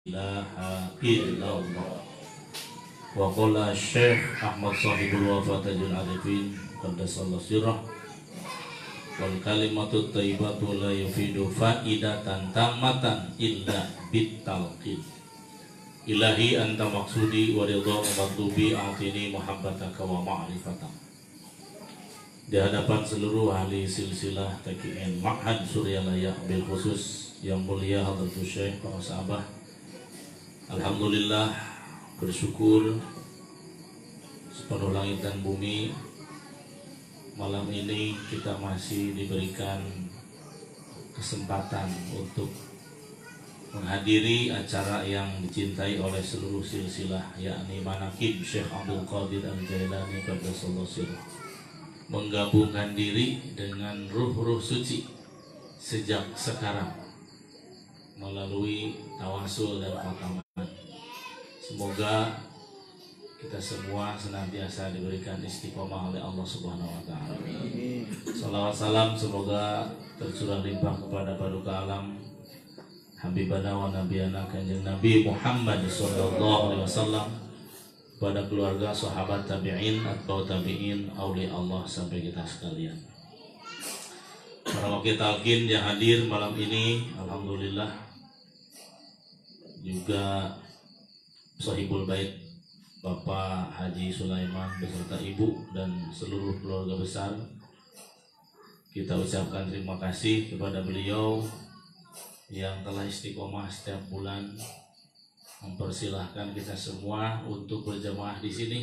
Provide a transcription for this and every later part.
ilaha illallah. Wa qala Syekh Ahmad Sahibul Wafatajul Arifin qaddasallahu sirrah wal kalimatu thayyibatu la yufidu faidatan tammatan illa bitalqin. Ilahi anta maksudi wa ridha matlubi a'tini muhabbataka wa ma'rifatak. Di hadapan seluruh ahli silsilah TKN Ma'had Suryalaya bil khusus yang mulia Hadratus Syekh para sahabat, alhamdulillah bersyukur sepenuh langit dan bumi, malam ini kita masih diberikan kesempatan untuk menghadiri acara yang dicintai oleh seluruh silsilah, yakni Manaqib Syekh Abdul Qadir Al-Jailani qaddasallahu sirrah, menggabungkan diri dengan ruh-ruh suci sejak sekarang melalui tawasul dan khataman. Semoga kita semua senantiasa diberikan istiqomah oleh Allah Subhanahu wa taala. Salawat salam semoga tercurah limpah kepada paduka alam Habibana wa Nabiyana Kanjeng Nabi Muhammad sallallahu alaihi wasallam, pada keluarga, sahabat tabi'in, atba'ut tabi'in, aulia Allah sampai kita sekalian. Para wakil talqin yang hadir malam ini, alhamdulillah, juga Sahibul Bait Bapak Haji Sulaiman beserta Ibu dan seluruh keluarga besar. Kita ucapkan terima kasih kepada beliau yang telah istiqomah setiap bulan mempersilahkan kita semua untuk berjamaah di sini.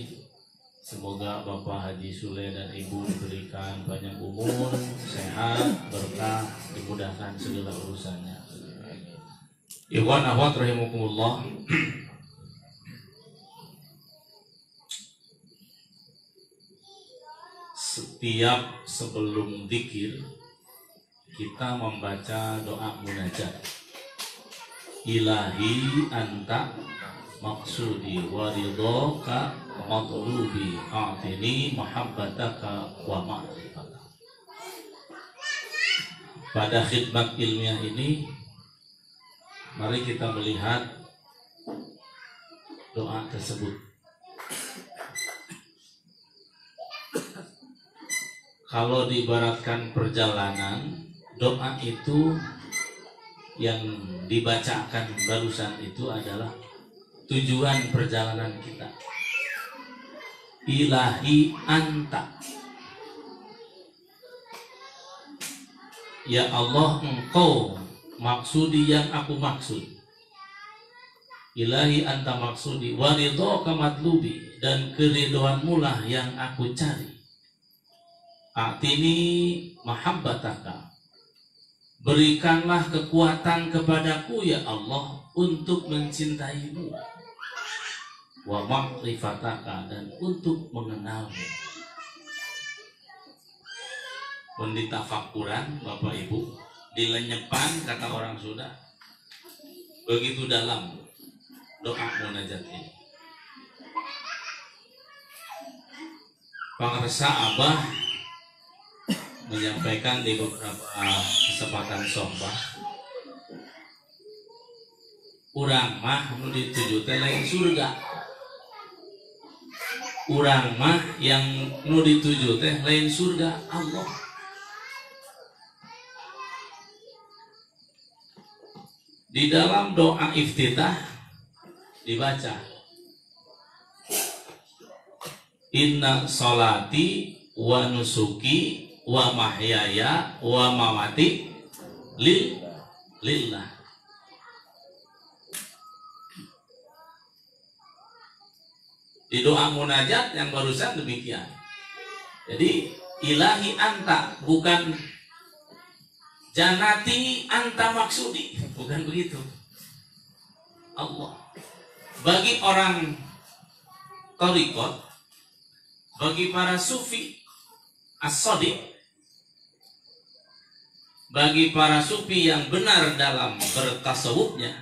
Semoga Bapak Haji Sule dan Ibu diberikan banyak umur, sehat, berkah, dimudahkan segala urusannya. Ikhwan akhwat rahimakumullah. Setiap sebelum zikir kita membaca doa munajat. Ilahi anta maksudi wa ridhaka matlubi a'tini muhabbataka wa ma'rifataka. Pada khidmat ilmiah ini, mari kita melihat doa tersebut. Kalau diibaratkan perjalanan, doa itu yang dibacakan barusan itu adalah tujuan perjalanan kita. Ilahi anta, ya Allah engkau maksudi yang aku maksud. Ilahi anta maksudi wa ridhaka matlubi, dan keridhoanmu lah yang aku cari. A'tini mahabbataka, berikanlah kekuatan kepadaku ya Allah untuk mencintaimu. Wa ma'rifataka, dan untuk mengenalmu. Menditafakuran Bapak Ibu, dilenyepan kata orang Sunda. Begitu dalam doa munajat ini. Pangarsa Abah menyampaikan di beberapa kesempatan sohbah, urang mah nu dituju teh lain surga. Urang mah yang nu dituju teh lain surga Allah. Di dalam doa iftitah dibaca, inna sholati wa nusuki wa mahyaya wa mamati lillah. Di doa munajat yang barusan demikian. Jadi ilahi anta, bukan janati anta maksudi, bukan begitu. Allah. Bagi orang thariqat, bagi para sufi as-shadiq, bagi para sufi yang benar dalam bertasawufnya,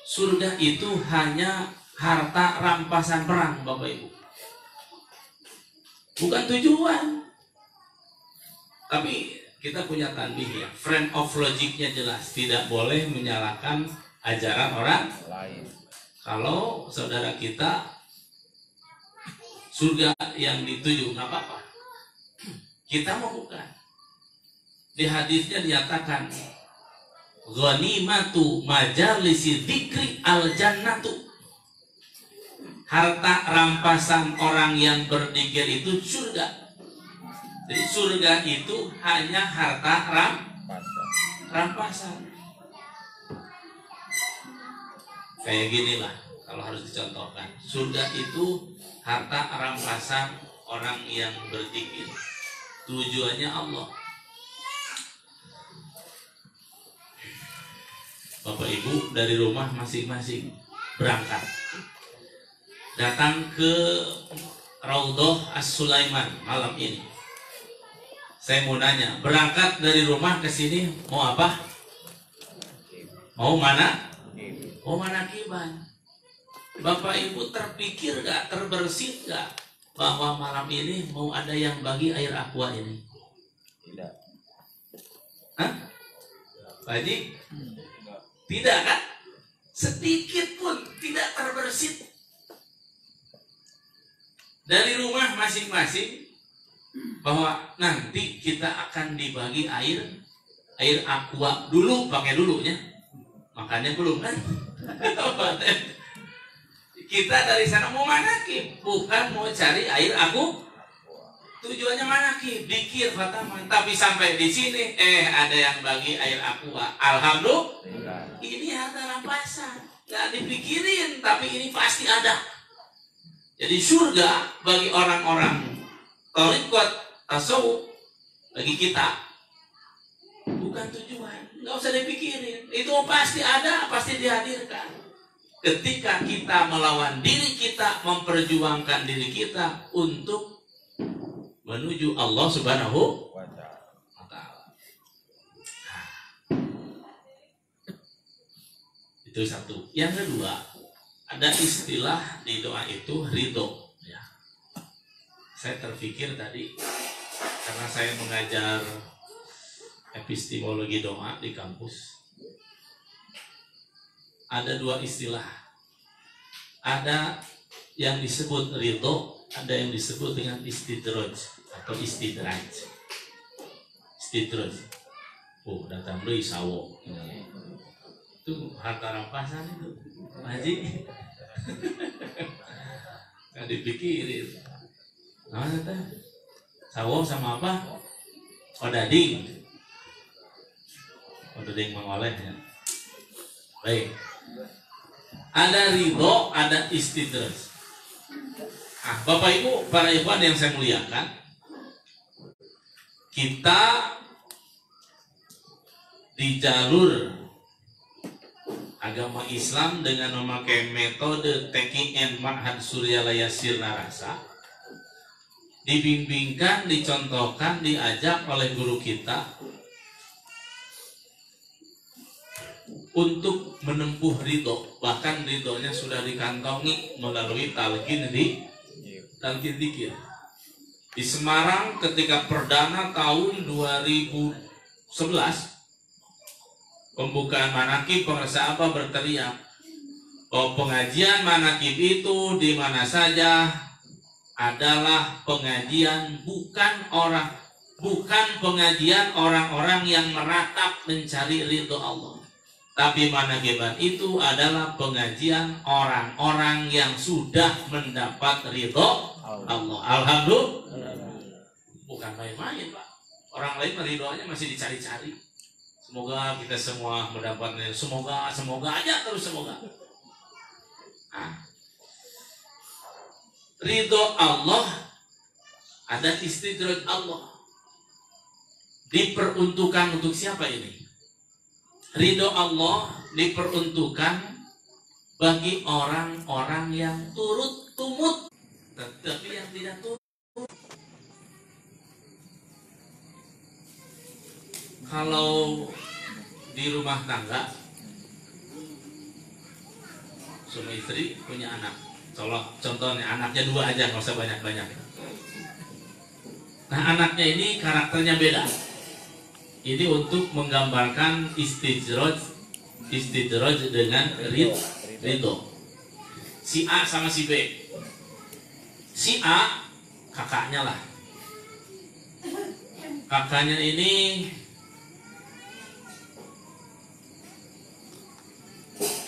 surga itu hanya harta rampasan perang, Bapak Ibu. Bukan tujuan. Tapi kita punya tanbih ya, frame of logiknya jelas, tidak boleh menyalahkan ajaran orang lain. Kalau saudara kita surga yang dituju, nggak apa-apa. Kita mau bukan. Di hadisnya dinyatakan ghanimatu majalisi dzikri al-jannatu. Harta rampasan orang yang berzikir itu surga. Jadi surga itu hanya harta rampasan. Kayak gini lah kalau harus dicontohkan. Surga itu harta rampasan orang yang berzikir. Tujuannya Allah. Bapak Ibu dari rumah masing-masing berangkat. Datang ke Raudhah As-Sulaiman malam ini. Saya mau nanya, berangkat dari rumah ke sini mau apa? Mau mana? Mau manakiban. Bapak Ibu terpikir gak, terbersit gak bahwa malam ini mau ada yang bagi air aqua ini? Tidak. Hah? Pak Haji? Tidak kan? Sedikit pun tidak terbersit. Dari rumah masing-masing bahwa nanti kita akan dibagi air aqua dulu, pakai dulunya. Makanya belum kan? Kita dari sana mau manakib, bukan mau cari air aku. Tujuannya manakib, dikir fataman. Tapi sampai di sini, ada yang bagi air aqua. Alhamdulillah. Ini harta rampasan, nggak dipikirin, tapi ini pasti ada. Jadi surga bagi orang-orang thariqat tasawuf, bagi kita bukan tujuan, nggak usah dipikirin. Itu pasti ada, pasti dihadirkan. Ketika kita melawan diri kita, memperjuangkan diri kita untuk menuju Allah Subhanahu wa Ta'ala. Nah, itu satu. Yang kedua, ada istilah di doa itu ridho. Ya. Saya terpikir tadi karena saya mengajar epistemologi doa di kampus. Ada dua istilah. Ada yang disebut ridho, ada yang disebut dengan istidraj atau istidraj. Istidraj. Oh, datang deui sawo. Itu harta rampasan itu. Haji. Nggak dipikirin. Nah, itu sawo sama apa? Odading. Odading mengoleh ya. Baik. Ada ridho, ada istidraj. Nah, Bapak Ibu, para ikhwan yang saya muliakan, kita di jalur agama Islam dengan memakai metode TKN Ma'had Suryalaya Sirna Rasa, dibimbingkan, dicontohkan, diajak oleh guru kita untuk menempuh ridho. Bahkan ridhonya sudah dikantongi melalui talqin dzikir. Di Semarang ketika perdana tahun 2011 pembukaan manakib, pengersa apa berteriak bahwa pengajian manakib itu di mana saja adalah pengajian bukan pengajian orang-orang yang meratap mencari ridho Allah. Tapi manakiban itu adalah pengajian orang-orang yang sudah mendapat ridho Allah. Alhamdulillah. Bukan main-main, Pak. Orang lain ridhonya masih dicari-cari. Semoga kita semua mendapatnya. Semoga aja terus semoga. Nah, ridho Allah ada istidraj Allah. Diperuntukkan untuk siapa ini? Ridho Allah diperuntukkan bagi orang-orang yang turut tumut, tetapi yang tidak turut. Kalau di rumah tangga, suami istri punya anak. Contohnya anaknya 2 aja, nggak usah banyak-banyak. Nah, anaknya ini karakternya beda. Ini untuk menggambarkan istidraj dengan ridho. Si A sama si B. Si A kakaknya lah. Kakaknya ini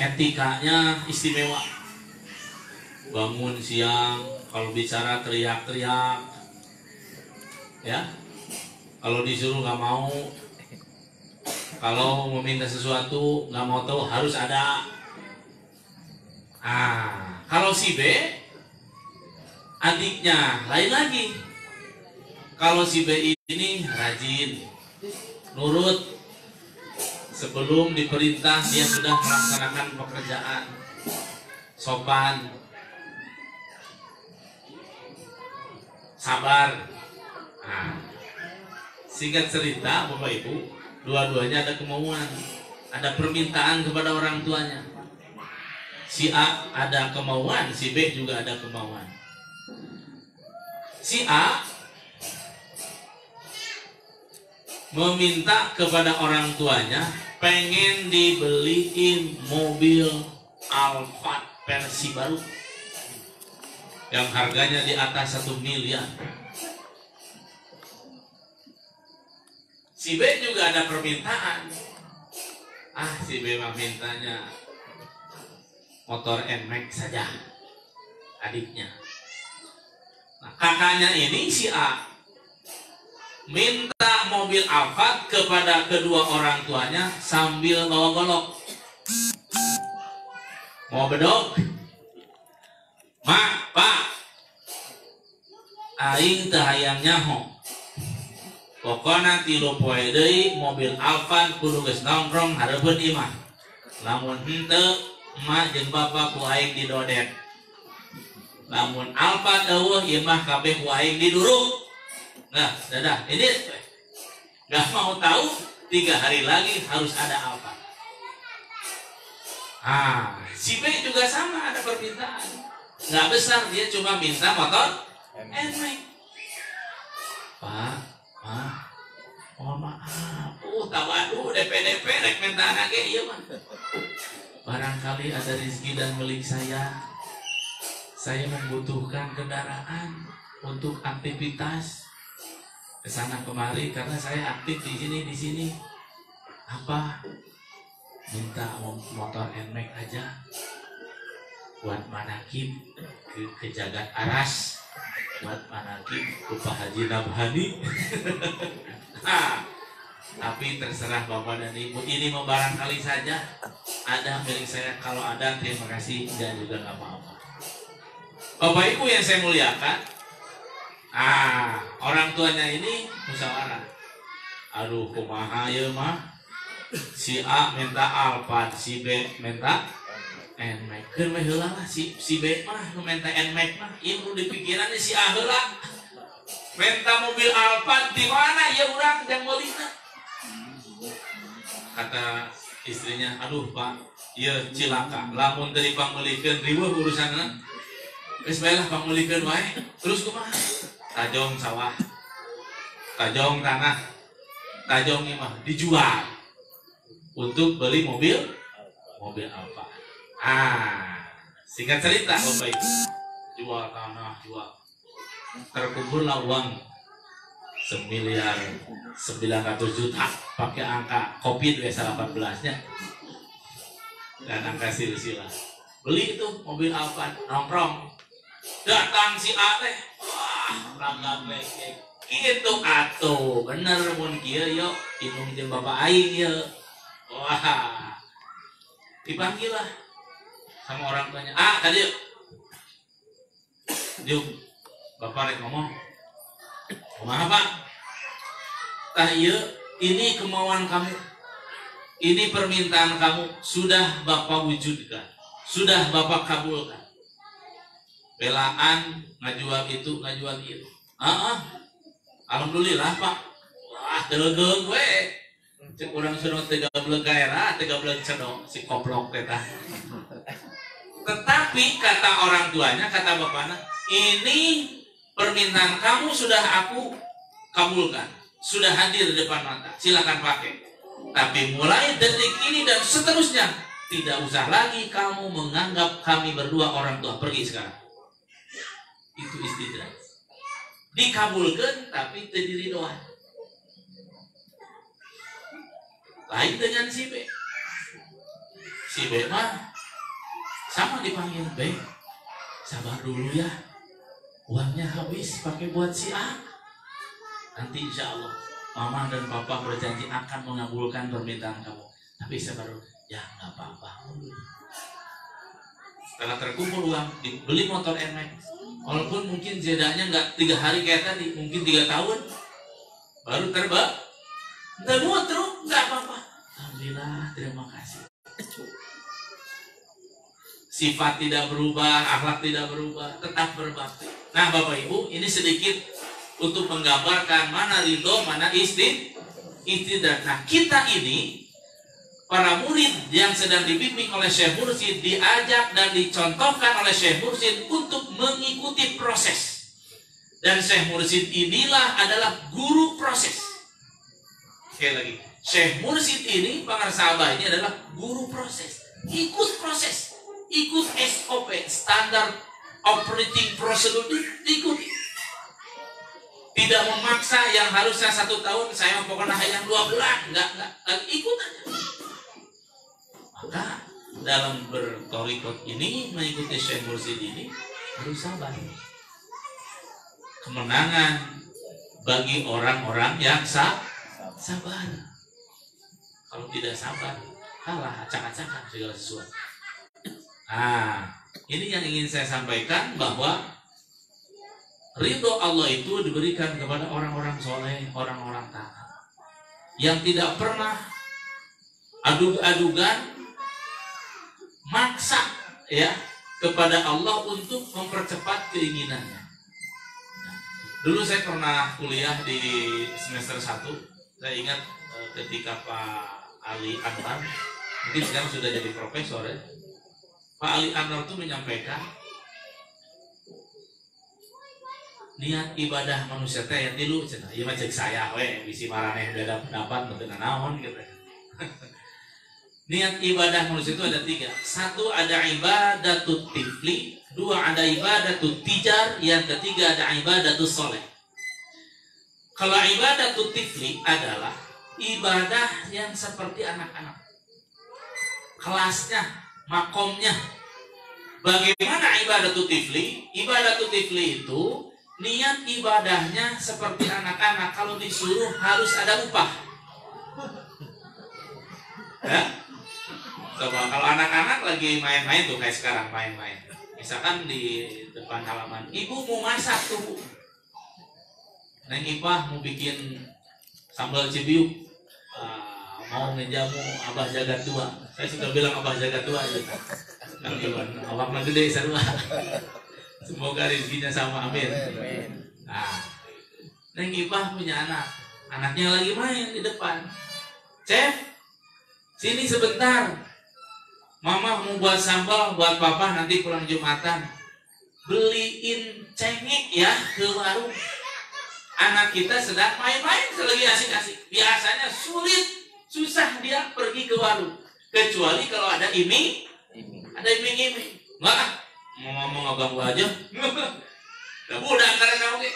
etikanya istimewa. Bangun siang, kalau bicara teriak-teriak, ya. Kalau disuruh nggak mau, kalau meminta sesuatu nggak mau tahu harus ada. Kalau si B, adiknya lain lagi. Kalau si B ini rajin, nurut. Sebelum diperintah dia sudah melaksanakan pekerjaan, sopan, sabar. Singkat cerita, Bapak Ibu, dua-duanya ada kemauan, ada permintaan kepada orang tuanya. Si A ada kemauan, si B juga ada kemauan. Si A meminta kepada orang tuanya pengen dibeliin mobil Alphard versi baru yang harganya di atas 1 miliar. Si B juga ada permintaan. Si B mah mintanya motor NMAX saja, adiknya. Nah, kakaknya ini si A minta mobil Alphard kepada kedua orang tuanya sambil bawa golok. Mau bedog? Mak, Pak, aing teh hayang nyaho. Pokona 3 poe deui mobil Alphard kudu geus nongkrong hareupeun imah. Lamun henteu, emak jeung bapak ku aing didodet. Lamun Alphard eueuh ieu mah kabeh ku aing diduruk. Nah, dadah, ini nggak mau tahu 3 hari lagi harus ada Alphard. Si B juga sama ada permintaan. Nggak besar, dia cuma minta motor NMAX. Pak, mohon maaf. Tawadu DP rek minta lagi ieu mah. Barangkali ada rezeki dan milik saya. Saya membutuhkan kendaraan untuk aktivitas kesana kemari karena saya aktif di sini. Apa? Minta motor NMAX aja buat manakib ke Jagat Aras, buat manakib ke Pak Haji Nabhani. Tapi terserah Bapak dan Ibu, ini mau barangkali saja ada milik saya. Kalau ada terima kasih, dan juga nggak apa-apa. Bapak Ibu yang saya muliakan, orang tuanya ini musyawarah. Aduh, kumaha ya mah? Si A minta Alphard, si B minta NMAX. Keur mah heula lah si B mah nu minta NMAX mah, ieu nu dipikirannya si A heula. Minta mobil Alphard di mana ya urang yang meulina? Kata istrinya, aduh Pak, ieu cilaka. Lamun teu dipamulikeun riweuh urusanna. Geus bae lah pamulikeun wae. Terus kumaha? Tajong sawah, tajong tanah, tajong imah dijual untuk beli mobil Alphard. Singkat cerita Bapak Ibu, jual tanah, jual. Terkumpullah uang 1.900.000.000 pakai angka COVID 18-nya dan angka silsilah. Beli itu mobil Alphard, nongkrong. Datang si A teh, rangga blekek. Itu atuh, bener mun kieu yo, inung jeung bapak aing ye. Dipanggil lah sama orang tuanya. Tadi yuk, bapak rek ngomong. Kumaha Pak? Ini kemauan kamu, ini permintaan kamu sudah bapak wujudkan, sudah bapak kabulkan. Belaan ngajual itu, ngajual itu. Alhamdulillah Pak. Deuleugeung we. Cek urang sedot 13 gairah, 13 cedok si koplok teh. Tetapi kata orang tuanya, kata bapaknya, ini permintaan kamu sudah aku kabulkan, sudah hadir di depan mata. Silakan pakai. Tapi mulai detik ini dan seterusnya tidak usah lagi kamu menganggap kami berdua orang tua, pergi sekarang. Itu istidrak. Dikabulkan tapi terdiri doa. Lain dengan si B. Si B mah sama dipanggil, B, sabar dulu ya, uangnya habis pakai buat si A. Nanti insya Allah mama dan papa berjanji akan mengabulkan permintaan kamu. Tapi sabar dulu, ya nggak apa-apa. Setelah terkumpul uang, dibeli motor NMAX. Walaupun mungkin jedanya nggak 3 hari kayak tadi, mungkin 3 tahun baru terbang. Terus nggak apa-apa. Alhamdulillah, terima kasih. Sifat tidak berubah, akhlak tidak berubah, tetap berbakti. Nah Bapak Ibu, ini sedikit untuk menggambarkan mana ridho, mana istidrak. Nah kita ini, para murid yang sedang dibimbing oleh Syekh Mursyid, diajak dan dicontohkan oleh Syekh Mursyid untuk mengikuti proses. Dan Syekh Mursyid inilah adalah guru proses. Sekali lagi, Syekh Mursyid ini, pengarsaabah ini adalah guru proses. Ikut proses. Ikut SOP, standar operating procedure, diikuti. Tidak memaksa yang harusnya 1 tahun, saya pokoknya yang 2 bulan, enggak, ikut aja. Maka dalam bertorikot ini, mengikuti Syekh Mursyid ini harus sabar. Kemenangan bagi orang-orang yang sabar. Kalau tidak sabar, kalah acak-acakan segala sesuatu. Nah, ini yang ingin saya sampaikan, bahwa ridho Allah itu diberikan kepada orang-orang soleh, orang-orang taat, yang tidak pernah adug-adugan maksa ya kepada Allah untuk mempercepat keinginannya. Nah, dulu saya pernah kuliah di semester 1. Saya ingat ketika Pak Ali Anwar, mungkin sekarang sudah jadi profesor ya. Pak Ali Anwar itu menyampaikan, niat ibadah manusia teh yang tilu, cenah ieu mah cek saya we bisi maraneh beda pendapat teu naon gitu. Niat ibadah manusia itu ada 3. 1 ada ibadatut tifli, 2 ada ibadatut tijar, yang ketiga ada ibadatut soleh. Kalau ibadatut tifli adalah ibadah yang seperti anak-anak, kelasnya, makomnya. Bagaimana ibadatut tifli? Ibadatut tifli itu niat ibadahnya seperti anak-anak. Kalau disuruh harus ada upah. Ya? Coba kalau anak-anak lagi main-main tuh, kayak sekarang main-main. Misalkan di depan halaman, ibu mau masak tuh. Neng Ipah mau bikin sambal cibiuk. Mau ngejamu Abah Jagat Tua. Saya suka bilang Abah Jagat Tua gitu. Kang Iwan, awakna gede sarua. Semoga rezekinya sama, amin. Nah, Neng Ipah punya anak. Anaknya lagi main di depan. Chef, sini sebentar. Mama mau buat sambal buat papa nanti pulang Jumatan. Beliin cengek ya ke warung. Anak kita sedang main-main, selagi asik-asik. Biasanya susah dia pergi ke warung. Kecuali kalau ada ada iming-iming. Enggak, mau ngomong abang gua aja. Dah budak karena oke.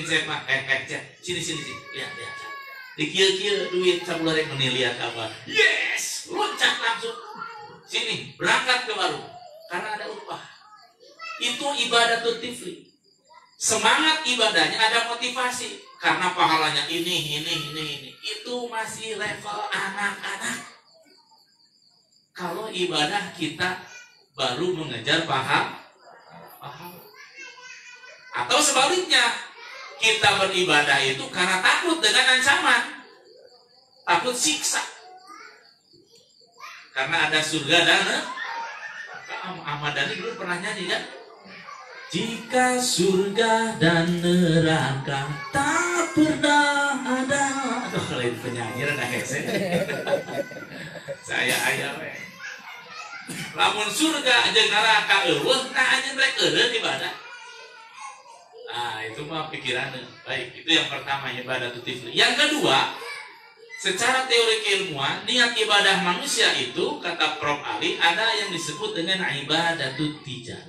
Saya mah sini. Lihat. Dikieu-kieu duit sabularek meniliat apa. Yes, loncat langsung. Sini, berangkat ke warung. Karena ada upah. Itu ibadatut tifli. Semangat ibadahnya ada motivasi. Karena pahalanya ini. Itu masih level anak-anak. Kalau ibadah kita baru mengejar pahala. Atau sebaliknya, kita beribadah itu karena takut dengan ancaman. Takut siksa. Karena ada surga dan Ahmad Dhani dulu pernah nyanyi kan? Jika surga dan neraka tak pernah ada. Aduh, lain penyanyi rada hese. Saya aya we. Lamun surga jeung neraka eueuh, tah anjeun rek eureun ibadah. Nah, itu mah pikiran. Baik, itu yang pertama, ibadah tifli. Yang kedua, Secara teori keilmuan, niat ibadah manusia itu, kata Prof. Ali, ada yang disebut dengan ibadatut tijar.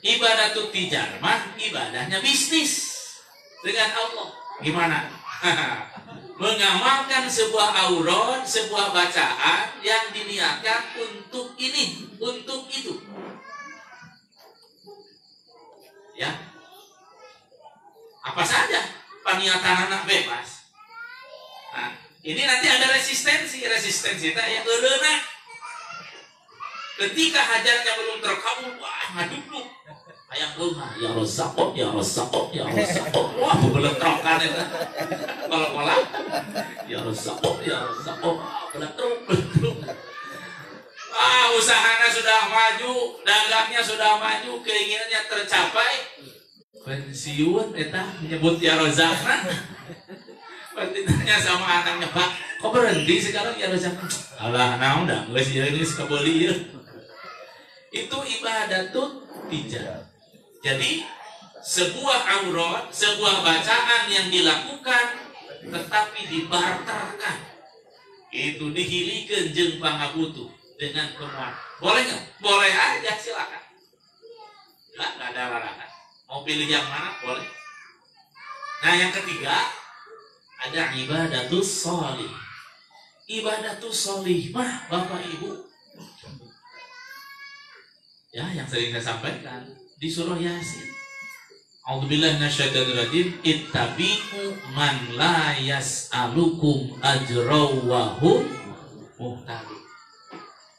Ibadatut tijar mah ibadahnya bisnis dengan Allah. Gimana? Mengamalkan sebuah aurat, sebuah bacaan yang diniatkan untuk ini, untuk itu. Ya. Apa saja peniatan anak bebas. Nah, ini nanti ada resistensi itu yang euleunak. Ketika hajatnya belum terkabul, wah ngaduk. Hayang beunghar, ya Razzaq, ya Razzaq, ya Razzaq. Wah, beletrokan eta. Kalau ya Razzaq, ya Razzaq. Beletruk. Usahanya sudah maju, dagangnya sudah maju, keinginannya tercapai. Pensiun eta menyebut ya Razzaq. Ditanya sama anaknya, Pak, kok berhenti sekarang ya Razzaq? Alah, naon dah, geus ieu geus kabeli ieu. Itu ibadatut tijar. Jadi sebuah aurat, sebuah bacaan yang dilakukan tetapi dibarterkan. Itu dihilikeun jeung pangabutuh dengan kemuan. Boleh nggak? Boleh aja, silakan. Nggak ada larangan. Mau pilih yang mana? Boleh. Nah, yang ketiga ada ibadatus sholih. Ibadatus sholih mah Bapak Ibu, ya, yang sering saya sampaikan di surah Yasin. A'udzubillahi minasyaitonir rajim. Ittabi'u man la yas'alukum ajran wa hum muhtadun.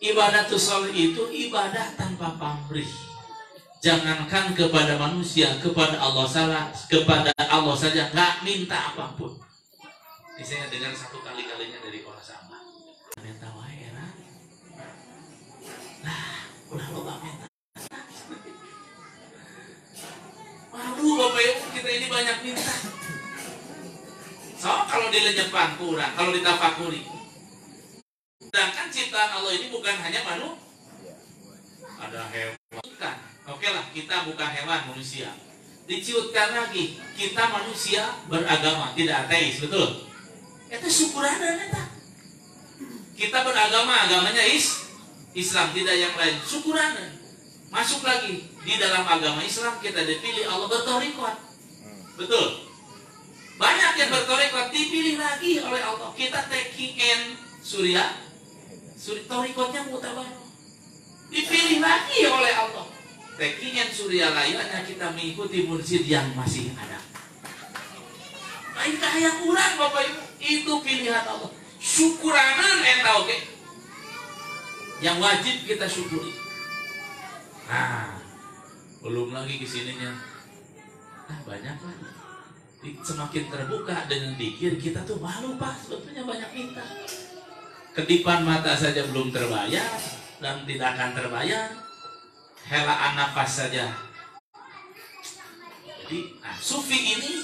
Ibadatus sholih itu ibadah tanpa pamrih. Jangankan kepada manusia, kepada Allah saja nggak minta apapun. Ini saya dengar satu kalinya dari orang sama. Minta wae lah. Udah loba minta. Malu Bapak Ibu, kita ini banyak minta. So, kalau dilenyepan kurang, kalau ditafakuri. Sedangkan ciptaan Allah ini bukan hanya manusia. Ada hewan. Oke lah, kita bukan hewan, manusia. Diciutkan lagi, kita manusia beragama, tidak ateis, betul? Itu syukuranan eta. Kita beragama, agamanya Islam, tidak yang lain. Syukuranan. Masuk lagi di dalam agama Islam, kita dipilih Allah bertorikot. Betul. Banyak yang bertorikot dipilih lagi oleh Allah. Kita taking surya, torikotnya mutabaroh. Dipilih lagi oleh Allah. Taking surya layaknya kita mengikuti mursyid yang masih ada. Lain kaya kurang Bapak Ibu. Itu pilihan Allah. Syukuranan eta oke. Yang wajib kita syukuri. Nah, belum lagi kesininya. Banyak lah. Semakin terbuka dengan pikir kita tuh malu Pak. Sebetulnya banyak minta. Kedipan mata saja belum terbayar dan tidak akan terbayar. Helaan nafas saja. Jadi, sufi ini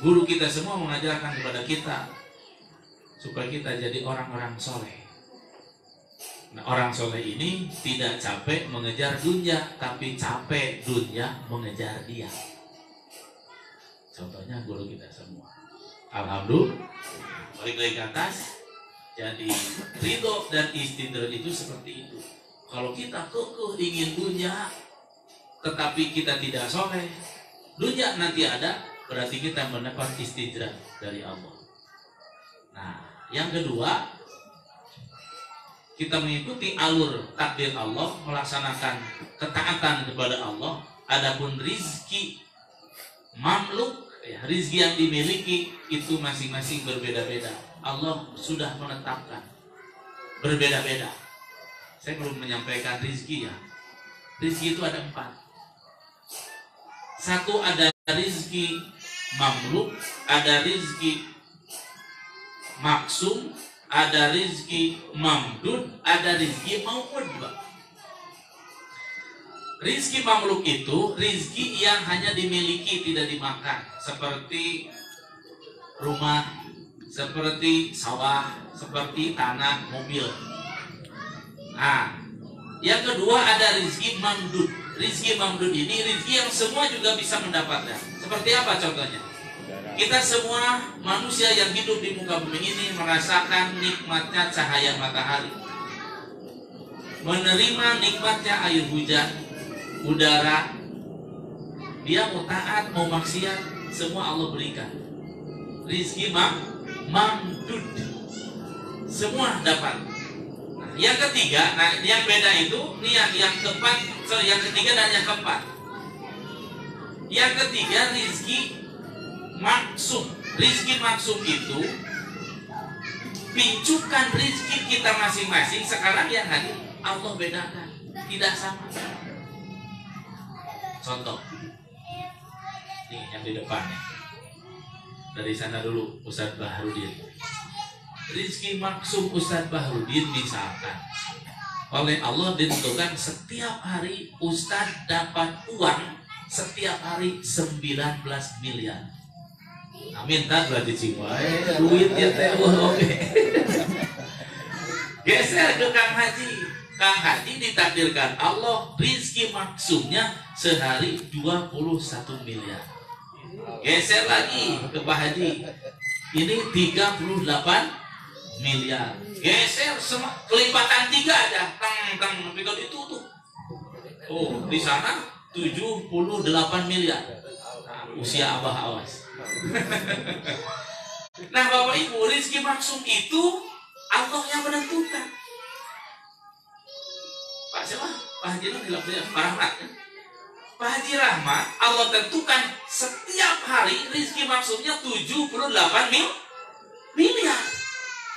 guru kita semua mengajarkan kepada kita supaya kita jadi orang-orang soleh. Nah, orang soleh ini tidak capek mengejar dunia, tapi capek dunia mengejar dia. Contohnya guru kita semua. Alhamdulillah, balik lagi ke atas. Jadi ridho dan istidraj itu seperti itu. Kalau kita kekeh ingin dunia, tetapi kita tidak soleh, dunia nanti ada. Berarti kita mendapat istidraj dari Allah. Nah, yang kedua, kita mengikuti alur takdir Allah, melaksanakan ketaatan kepada Allah. Adapun rizki mamluk, ya, rizki yang dimiliki itu masing-masing berbeda-beda. Allah sudah menetapkan berbeda-beda. Saya belum menyampaikan rizki ya. Rizki itu ada 4. Satu ada rizki mamluk, ada rizki maksum, ada rizki mamdud, ada rizki maupun. Rizki mamluk itu rizki yang hanya dimiliki, tidak dimakan, seperti rumah, seperti sawah, seperti tanah, mobil. Nah, yang kedua ada rizki mamdud. Rizki mamdud ini rizki yang semua juga bisa mendapatkan. Seperti apa contohnya? Kita semua manusia yang hidup di muka bumi ini merasakan nikmatnya cahaya matahari, menerima nikmatnya air hujan, udara. Dia mau taat, mau maksiat, semua Allah berikan. Rizki mamdud, semua dapat. Nah, yang ketiga, yang beda itu, ini yang keempat, yang ketiga dan yang keempat. Yang ketiga rizki maksum. Rizki maksum itu pincukan rizki kita masing-masing. Sekarang yang hadir Allah bedakan, tidak sama. Contoh, nih yang di depan nih. Dari sana dulu, Ustadz Bahrudin. Rizki maksum Ustadz Bahrudin misalkan oleh Allah ditentukan setiap hari Ustadz dapat uang setiap hari 19 miliar. Amin, tak berarti cingwai duit ya teh oke. Geser ke Kang Haji. Kang Haji ditakdirkan Allah rizki maksumnya sehari 21 miliar. Geser lagi ke Pak Haji. Ini 38 miliar. Geser kelipatan 3 aja. Tang tapi kalau ditutup. Oh, di sana 78 miliar. Nah, usia Abah awas. Nah, Bapak Ibu, rizki maksum itu Allah yang menentukan. Pak siapa? Pak Haji Pak Rahmat. Pak Haji Rahmat, Allah tentukan setiap hari rizki maksudnya 78 miliar.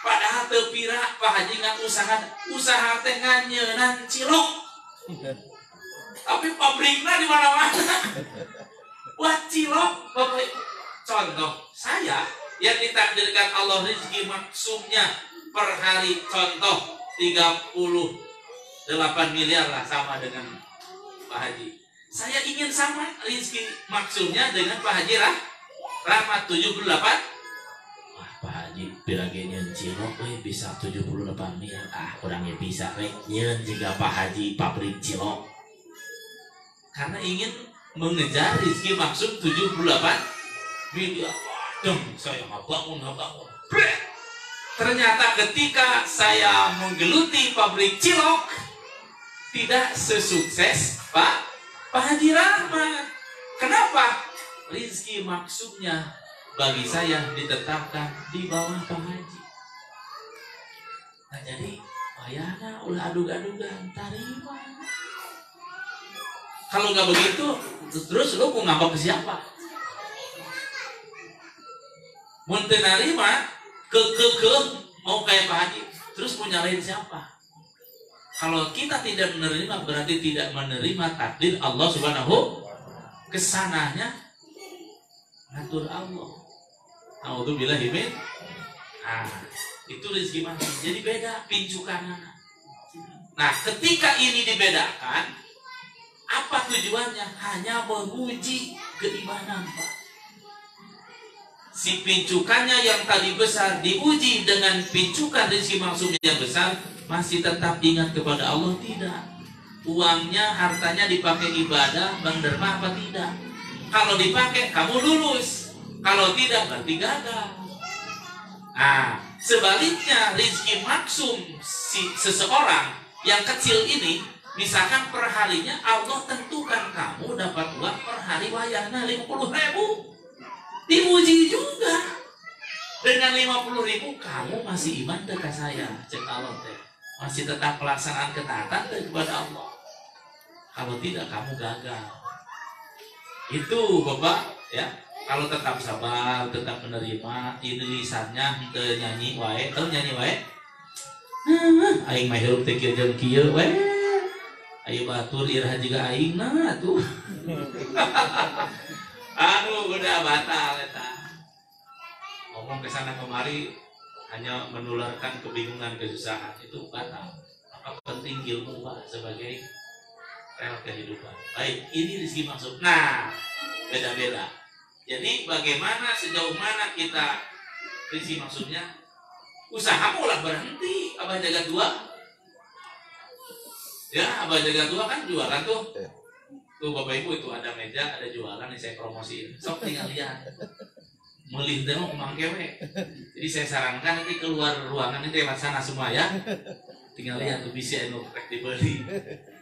Padahal tepira Pak Haji ngan usaha teh nganyenan cilok. Tapi pabriknya di mana-mana. Buat cilok, Bapak Ibu. Contoh, saya yang ditakdirkan Allah rizki maksumnya per hari contoh 38 miliar lah, sama dengan Pak Haji. Saya ingin sama rizki maksumnya dengan Pak Haji Rahmat 78. Wah, Pak Haji piragenya cilok bisa 78 miliar. Ah, kurangnya bisa nyen jika Pak Haji pabrik cilok. Karena ingin mengejar rizki maksud 78 miliar. Waduh, saya bangun. Ternyata ketika saya menggeluti pabrik cilok tidak sesukses Pak Haji Rahmat. Kenapa? Rizki maksudnya bagi saya ditetapkan di bawah Pak Haji. Nah, jadi wayana ulah adug-adugan tarima. Kalau nggak begitu, terus lu mau ngambek ke siapa? Munten narima ke mau kayak Pak Haji, terus mau nyalain siapa? Kalau kita tidak menerima berarti tidak menerima takdir Allah Subhanahu. Kesananya ngatur Allah. A'udzubillah min. Nah, itu rezeki maksud. Jadi beda pincukannya. Nah, ketika ini dibedakan, apa tujuannya? Hanya menguji keimanan, Pak. Si pincukannya yang tadi besar diuji dengan pincukan rezeki maksud yang besar, masih tetap ingat kepada Allah? Tidak. Uangnya, hartanya dipakai ibadah, Bang Derma apa tidak? Kalau dipakai, kamu lulus. Kalau tidak, berarti gagal. Nah, sebaliknya rezeki maksum seseorang yang kecil ini, misalkan perharinya Allah tentukan kamu dapat uang per hari wayana 50.000. Diuji juga. Dengan 50.000 kamu masih iman dekat saya, cek Allah teh. Masih tetap pelaksanaan ketaatan kepada Allah. Kalau tidak kamu gagal. Itu Bapak ya. Kalau tetap sabar, tetap menerima, ini lisannya nyanyi wae, tahu nyanyi wae. Aing mah hirup teh kieu jeung kieu we. Ayo batur irah juga aing na tuh. Aduh udah batal eta. Ngomong ke sana kemari hanya menularkan kebingungan, kesusahan, itu batal. Apa penting ilmu Pak sebagai rel kehidupan. Baik, ini rezeki maksud. Nah, beda-beda. Jadi bagaimana sejauh mana kita rezeki maksudnya? Usaha mulai berhenti. Abah jaga dua. Ya, Abah jaga dua kan jualan tuh. Tuh Bapak Ibu itu ada meja, ada jualan yang saya promosiin. Sok tinggal lihat. melih teh mah kewe. Jadi saya sarankan nanti keluar ruangan ini lewat sana semua ya. Tinggal lihat tuh bisa anu rek dibeli.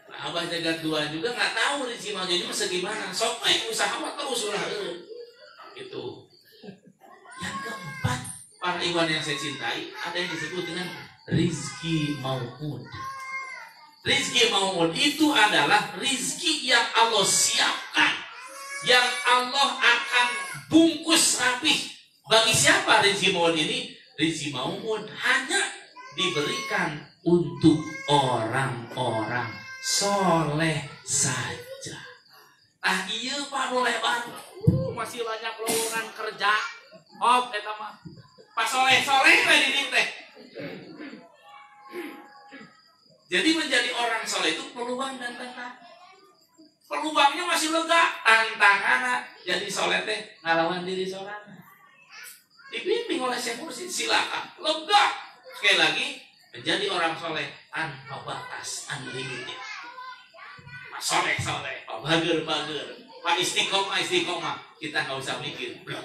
Nah, abah jaga dua juga nggak tahu rezeki mau jadi masa gimana. Sok usaha mah terus ulah gitu. Yang keempat, para ikhwan yang saya cintai, ada yang disebut dengan rizki maupun. Rizki maupun itu adalah rizki yang Allah siapkan, yang Allah akan bungkus rapih. Bagi siapa rizki maupun ini? Rizki maupun hanya diberikan untuk orang-orang soleh saja. Ah iya Pak lebar, masih banyak lowongan kerja. Oh, eta mah pas soleh-soleh teh di teh. Jadi menjadi orang soleh itu peluang dan tantangan. Peluangnya masih lega, tantangan jadi soleh teh ngalawan diri seorang. Dibimbing oleh Syekh Mursyid, silakan lega. Sekali lagi menjadi orang soleh tanpa batas, unlimited. Soleh, bager, Pak istiqomah, kita nggak usah mikir, blak.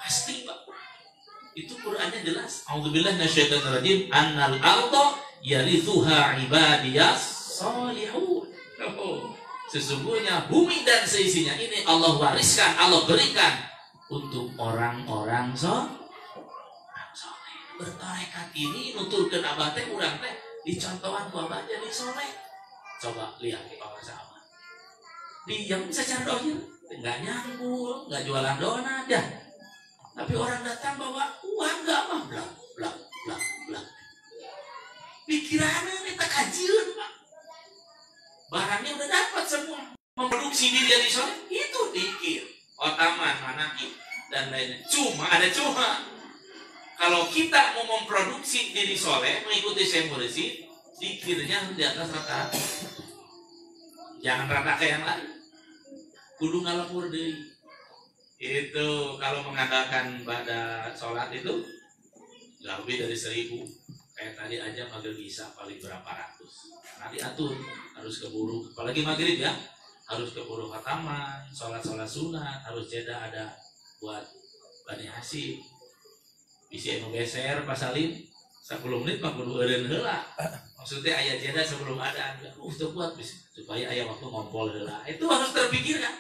Pasti Pak. Itu Qur'annya jelas. A'udzubillahi minasyaitonir rajim. Annal arda yarithuha ibadiyas sholihun. Sesungguhnya bumi dan seisinya ini Allah wariskan, Allah berikan untuk orang-orang soleh. Bertarekat ini nuturkeun abah teh urang teh dicontohan ku abah jadi soleh. Coba lihat di bawah sahabat. Diam secara dohir, enggak nyambung, enggak jualan donat dah. Tapi orang datang bawa uang enggak mah blak. Pikirannya ini tak kajian Pak. Barangnya udah dapat semua. Memproduksi diri jadi soleh itu dikir, otaman, manaki dan lainnya. Cuma. Kalau kita mau memproduksi diri soleh mengikuti Syekh Mursyid, dikirnya di atas rata-rata. Jangan rata kayak yang lain. Kudu ngalapur deui. Itu kalau mengadakan pada sholat itu nggak lebih dari 1000. Kayak tadi aja maghrib isya paling berapa ratus. Nanti atur harus keburu, apalagi maghrib ya, harus keburu khataman, sholat sunat, harus jeda ada buat Bani Hasyim. Bisa anu geser pas salim 10 menit mah kudu eureun heula. Maksudnya aya jeda sebelum ada teu kuat supaya aya waktu ngompol heula. Itu harus terpikirkan.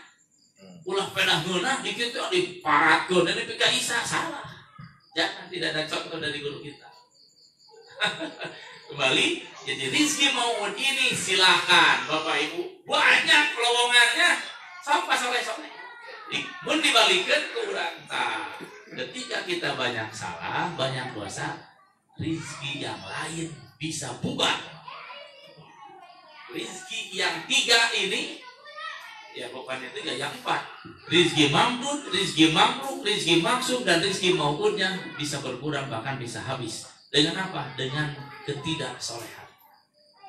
Ulah pedah geunah dikit teh diparatkeun ini pika isa salah. Jangan, tidak ada contoh dari guru kita. Kembali, jadi rizki maupun ini silahkan Bapak Ibu, banyak lowongannya sampai soleh-soleh. Mun dibalikkan ke urang tah. Ketika kita banyak salah, banyak dosa, rizki yang lain bisa bubar. Rizki yang 3 ini, ya bukannya 3, yang 4. Rizki mamdud, rizki mamluk, rizki maksum, dan rizki maupunnya bisa berkurang, bahkan bisa habis. Dengan apa? Dengan ketidaksolehan,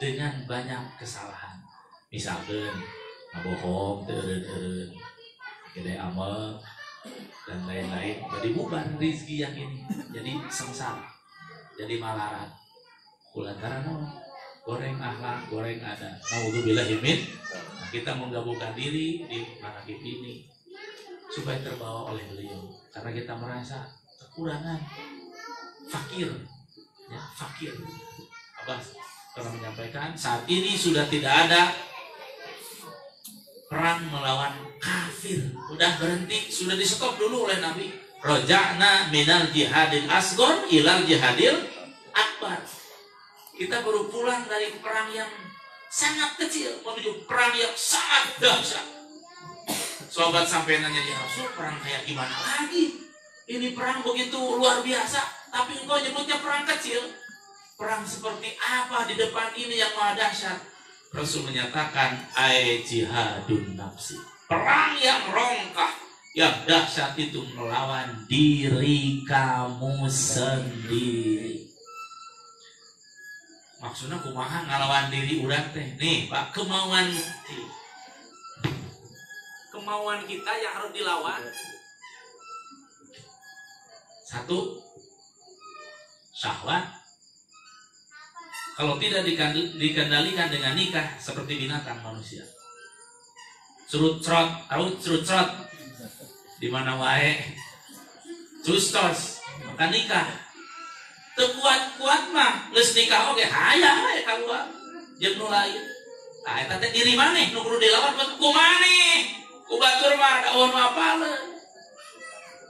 dengan banyak kesalahan. Misalkan bohong, teureun, gede amal, dan lain-lain. Jadi bubar rizki yang ini, jadi sengsara, jadi malarat. Kulantaran goreng akhlak, goreng ada. Naudzubillahi min. Nah, kita menggabungkan diri di manakib ini supaya terbawa oleh beliau, karena kita merasa kekurangan, fakir. Ya, fakir. Abah pernah menyampaikan saat ini sudah tidak ada perang melawan kafir, udah berhenti, sudah di stop dulu oleh Nabi. Roja'na minal jihadil asghar ilal jihadil akbar. Kita baru pulang dari perang yang sangat kecil menuju perang yang sangat dahsyat. Sobat sampai nanya, ya Rasul, perang kayak gimana lagi? Ini perang begitu luar biasa. Tapi engkau nyebutnya perang kecil. Perang seperti apa di depan ini yang maha dahsyat? Rasul menyatakan jihadun nafsi. Perang yang rongkah, yang dahsyat itu melawan diri kamu sendiri. Maksudnya kumaha ngalawan diri urang teh. Nih Pak, kemauan kita yang harus dilawan. 1, syahwat. Kalau tidak dikendalikan dengan nikah, seperti binatang manusia. Surut-cerot, tahu surut-cerot? di mana wae custos maka nikah teu kuat mah geus nikah oge hayang we kaluar jeung nu lain tah eta teh diri maneh nu kudu dilawan ku maneh ku batur mah daun apaleun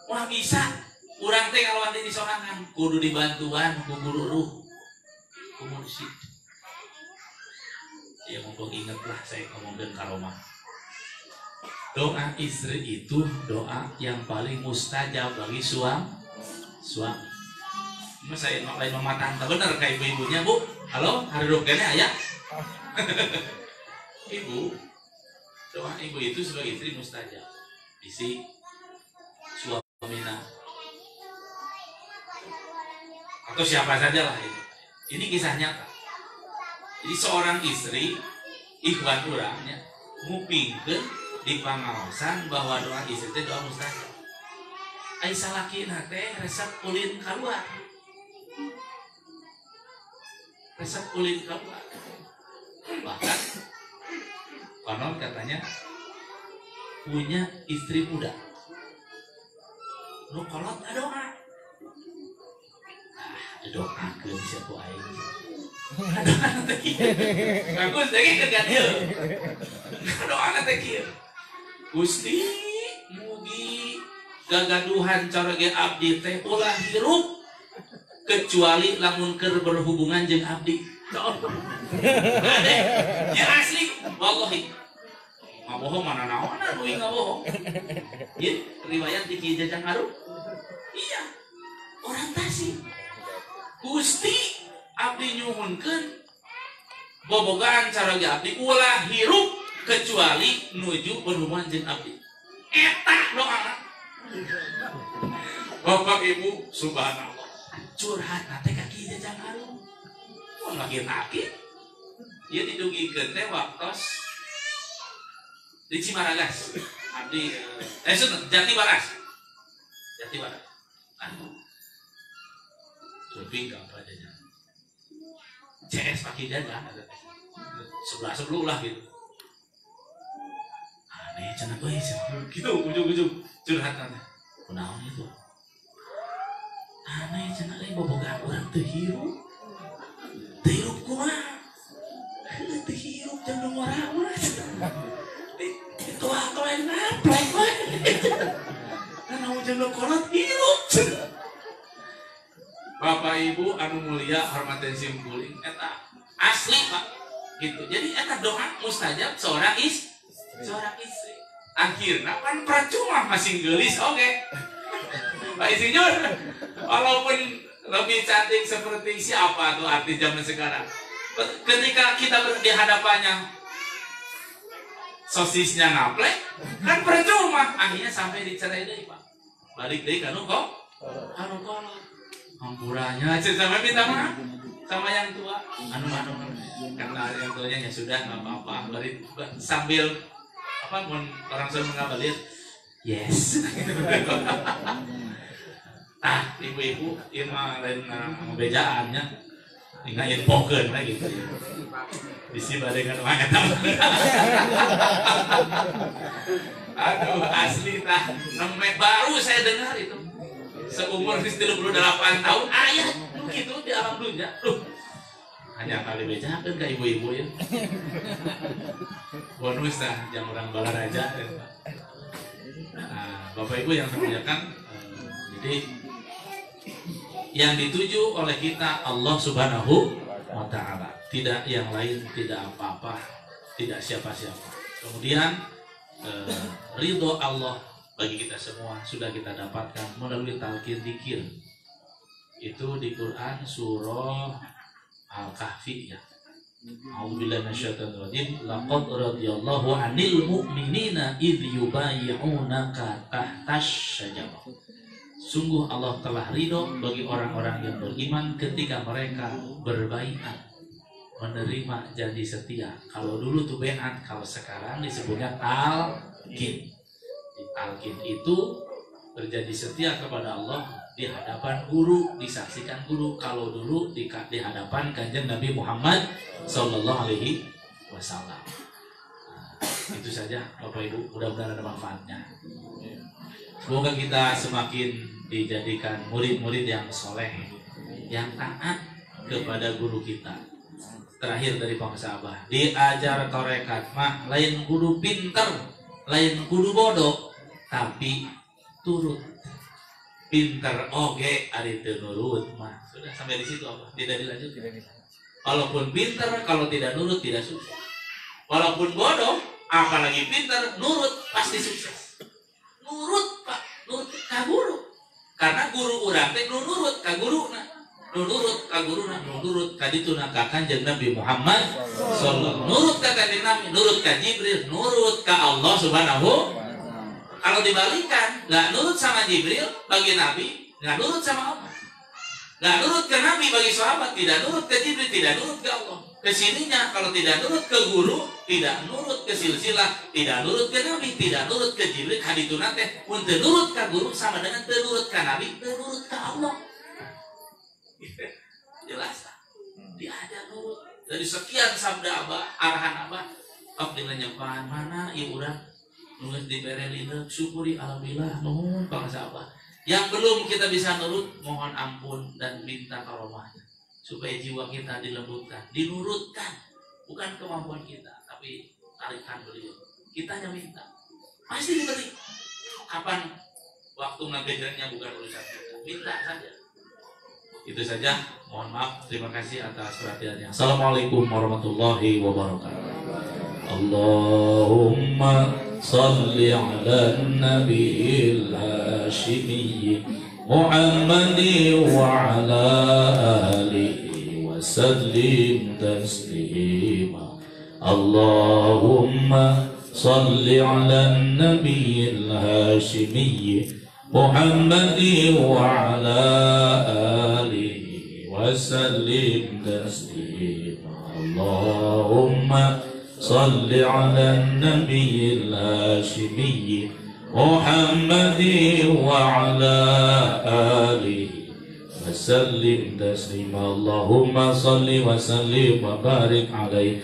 ulah bisa urang teh ngalawan diri sorangan kudu dibantuan ku guru ruh ku mursyid ya mumpung inget lah saya ngomongin karomah. Doa istri itu doa yang paling mustajab bagi suami. Mas saya lain mama tante bener kayak ibu-ibunya bu. Halo, hari dokternya ayah. Ibu, doa ibu itu sebagai istri mustajab. Isi suamina atau siapa saja lah ini. Ini kisah nyata. Jadi seorang istri ikhwan urangnya ngupingkeun di pangaosan bahwa doa istri itu doa mustajab. Ai salakina teh resep ulin keluar. Resep ulin keluar. Bahkan konon katanya punya istri muda. Nu kolot doa. Doakeun siapa aing. Bagus lagi kan ieu. Doa teh kieu. Gusti mugi gagaduhan cara ge abdi teh ulah hirup kecuali lamun keur berhubungan jeung abdi. Ade, ya asli wallahi. Ngabohong mana naonan we ngabohong. Ieu riwayat di Kiai Jajang Harum. Iya. Orang Tasik. Gusti abdi nyuhunkeun bobogaan cara ge abdi ulah hirup kecuali nuju berhubungan jeung abdi. Eta doa. Bapak Ibu subhanallah. Curhat teh ka Kiai Jajang Harum. Mun lagi sakit ieu didugikeun teh waktos di Cimaragas. Abdi Jati Baras. Surfing apa aja. CS pakai jajan ada sebelah lah gitu. Aneh cenah bae gitu ujung-ujung curhatannya. Kunaon itu? Aneh cenah lain bobogan urang teu hirup. Teu hirup kumaha? Heuh teu hirup jeung nu ngora-ngora. Itu atuh yang naplek we. Kana jeung nu kolot hirup. Bapak Ibu anu mulia hormatin simkuling eta asli Pak gitu. Jadi eta doa mustajab seorang istri. Akhirnya kan percuma masih gelis oke. Pak Insinyur walaupun lebih cantik seperti siapa tuh artis zaman sekarang. Ketika kita di hadapannya sosisnya ngaplek kan percuma akhirnya sampai dicerai deui Pak. Balik deui ka nu kok anu kolot. Hampurannya sama minta maaf sama yang tua karena yang tuanya ya sudah nggak apa-apa balik sambil apa pun orang sudah mengabalir yes. Ibu-ibu ini mah lain bejaannya tinggal infokan lah gitu bisi barengan orang eta aduh asli tah baru saya dengar itu seumur 38 tahun ayah gitu di alam dunia. Hanya kali bejakan ke ibu-ibu ya. Bonus dah yang orang Balaraja. Nah, Bapak Ibu yang saya muliakan, jadi yang dituju oleh kita Allah Subhanahu wa Ta'ala, tidak yang lain, tidak apa-apa, tidak siapa-siapa. Kemudian ridho Allah bagi kita semua sudah kita dapatkan melalui talqin dzikir. Itu di Quran surah Al-Kahfi ya. A'udzubillahi minasyaitonir rajim. Laqad radiyallahu 'anil mu'minina idz yubayyi'unaka tahtash syajarah. Sungguh Allah telah ridho bagi orang-orang yang beriman ketika mereka berbaiat menerima janji setia. Kalau dulu tuh baiat, kalau sekarang disebutnya talqin. Talqin itu berjanji setia kepada Allah di hadapan guru, disaksikan guru. Kalau dulu di hadapan kanjeng Nabi Muhammad Sallallahu Alaihi Wasallam. Itu saja Bapak Ibu, mudah-mudahan ada manfaatnya. Semoga kita semakin dijadikan murid-murid yang soleh, yang taat kepada guru kita. Terakhir dari bangsa Abah, diajar torekat mah lain kudu pinter, lain kudu bodoh, tapi turut. Pinter oge ari teu nurut mah. Sudah sampai di situ apa? Tidak dilanjutkan. Walaupun pinter kalau tidak nurut tidak sukses. Walaupun bodoh, apalagi pinter, nurut pasti sukses. Nurut Pak, nurut ka guru. Karena guru urang teh nurut ka guruna. Nurut ka guruna, nurut ka dituna ka Kanjeng Nabi Muhammad sallallahu. Nurut ka Kanjeng Nabi, nurut ka Jibril, nurut ka Allah Subhanahu. Kalau dibalikan, nggak nurut sama Jibril bagi Nabi, nggak nurut sama Allah. Nggak nurut ke Nabi bagi sahabat, tidak nurut ke Jibril, tidak nurut ke Allah. Kesininya kalau tidak nurut ke guru, tidak nurut ke silsilah, tidak nurut ke Nabi, tidak nurut ke Jibril, hadituna teh untuk nurut ke guru sama dengan nurut ke Nabi, nurut ke Allah. Jelas tak? Diajar nurut. Dari sekian sabda Abah, arahan Abah, op dengan nyepan mana ieu urang nulis dibere lineuk syukuri alhamdulillah nuhun bangsa Abah. Yang belum kita bisa nurut, mohon ampun dan minta karomahnya supaya jiwa kita dilembutkan, dinurutkan, bukan kemampuan kita, tapi tarikan beliau. Kita hanya minta, pasti diberi. Kapan waktu ngagejernya bukan urusan kita, minta saja. Itu saja, mohon maaf, terima kasih atas perhatiannya. Assalamualaikum warahmatullahi wabarakatuh. Allahumma salli ala nabiyil hashimi Muhammadi wa ala alihi wa sallim taslima. Allahumma salli ala nabiyil hashimi Muhammadi wa ala alihi wa sallim taslima. Allahumma salli ala nabiyil hashimi Muhammadi wa ala alihi wa sallim taslima. Allahumma salli wa sallim wa barik alaihi